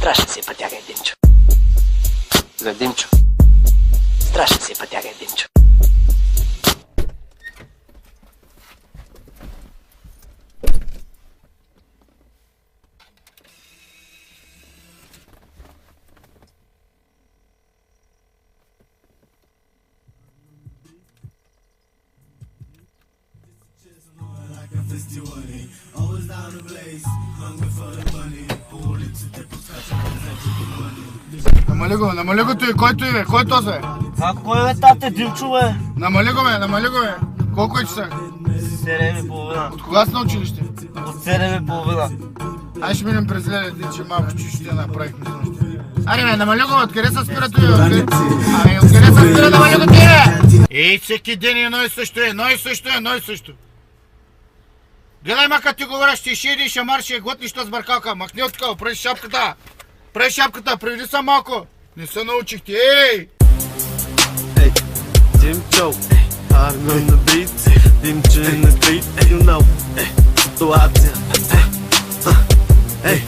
Страшен си пътяга е Димчо. За Димчо. Страшен си пътяга е Димчо. Намали го той, който е, кой е този бе? Кой е тате, Димчо бе? Намали го бе. Колко е часа? 7:30. От кога си на училище? От 7:30. Ай ще минем през ледите, че малко ще направихме с нощи. Аре бе, намали го, откъде се спира той? Откъде се спира, намали го ти! Ей, всеки ден едно и също. Гледай ма като ти говоря, ще шеди, ще марш, ще готни, ще сбъркалка. Махни от такова, прави шапката. Приведи са малко. Не се научихте, ей! Hey, Димчо, I'm on the beat, Димчо in the street, you know, ситуация. Hey,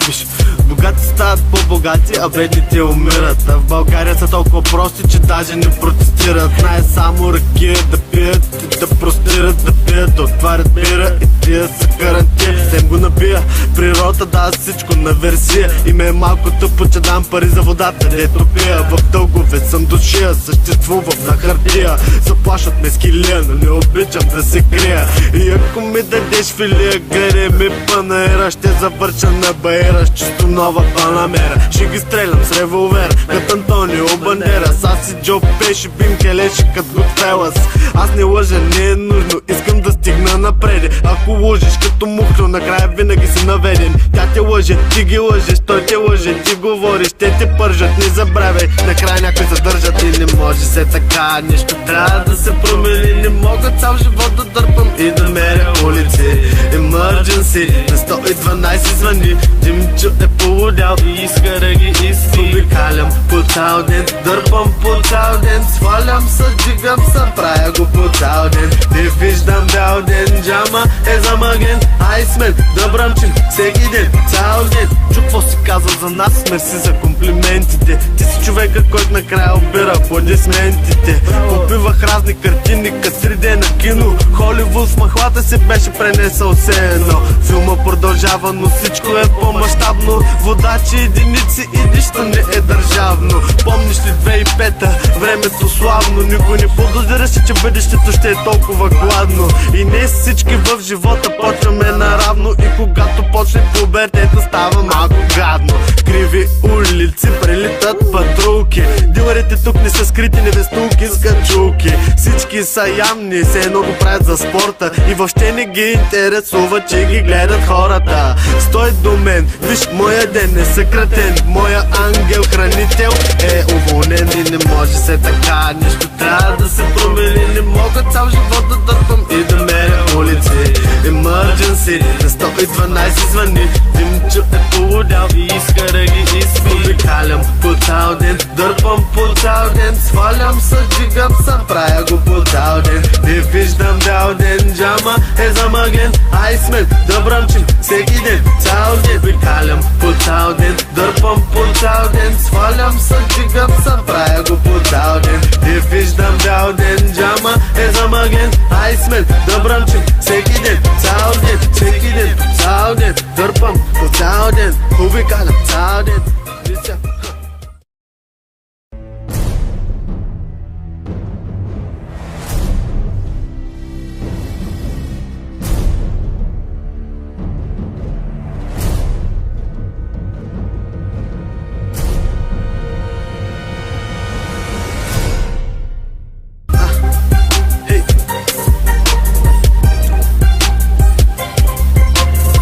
виж, богати стават по-богати, а бедните умират. А в България са толкова прости, че даже не протестират. Знае само ръки да пият и да простират, да пият, да отварят бира и тия са карантин. Всем го набия, природа дава всичко на версия. И ме е малко тъпо, че дам пари за водата, дето пия. В дългове съм душия, съществувам на хартия. Заплашват ме с килия, но не обичам да се крия. И ако ми дадеш филия, гледай ми панаера, ще завърша на баера с чисто нова панамера. Ще ги стрелям с револвер, като Антонио Бандерас. Аз си Джо Пеши, бим келеши като Готфелас. Аз не лъжа, не е нужно, искам да стигна напред. Ако лъжиш като мухло, накрая винаги си наведен. Тя те лъже, ти ги лъжеш, той те лъже, ти говориш, те те пържат. Не забравяй, накрая някой задържат. И не може се така, нещо трябва да се промени. Не мога цял живот да дърпам и да меря улици. Emergency, на 112 звъни. Димчо е полудял и иска да ги изси. Обикалям по цял ден, дърпам по цял ден. Свалям се, дигам се, правя го по цял ден. Не виждам бял ден, джама е замъген. Айсмен, да бръмчим всеки ден, цял ден. Чу какво си казва за нас, мерси за комплиментите. Ти си човека, който накрая обира аплодисментите. Попивах разни картини, като 3D на кино. Холивуд с махлата се беше пренесъл все едно. Филма продължава, но всичко е по-мащабно. Водачи, единици и нищо не е държавно. Помниш ли 2005-та, времето славно. Никой не подозираше, че бъдещето ще е толкова гладно. И не всички в живота почваме наравно. И когато почне пубертета, става малко гадно. Криви улици, прелитат патрулки. Дилърите тук не са скрити, невестулки с качулки. Всички са ямни, все едно го правят за спорта. И въобще не ги интересува, че ги гледат хората. Стой до мен, виж, моя ден е съкратен. Моя ангел-хранител е уволнен. И не може се така, нещо трябва да се промени. Не мога цял живот да дърпам и да меря улици. Emergency, на 112 звъни. Димчо е полудял и иска да ги изпи. Обикалям по цял ден, дърпам по цял ден. Свалям се, дигам се, правя го по цял ден. Не виждам бял ден, джама е замъген. Айсмен, да бръмчим всеки ден, цял ден. Обикалям по цял ден, дърпам по цял ден. Свалям се, дигам се, правя го по цял ден. Не виждам бял ден, джама е замъген. Айсмен, да бръмчим всеки ден, цял ден, всеки ден, цял ден. Дърпам по цял ден, обикалям цял ден.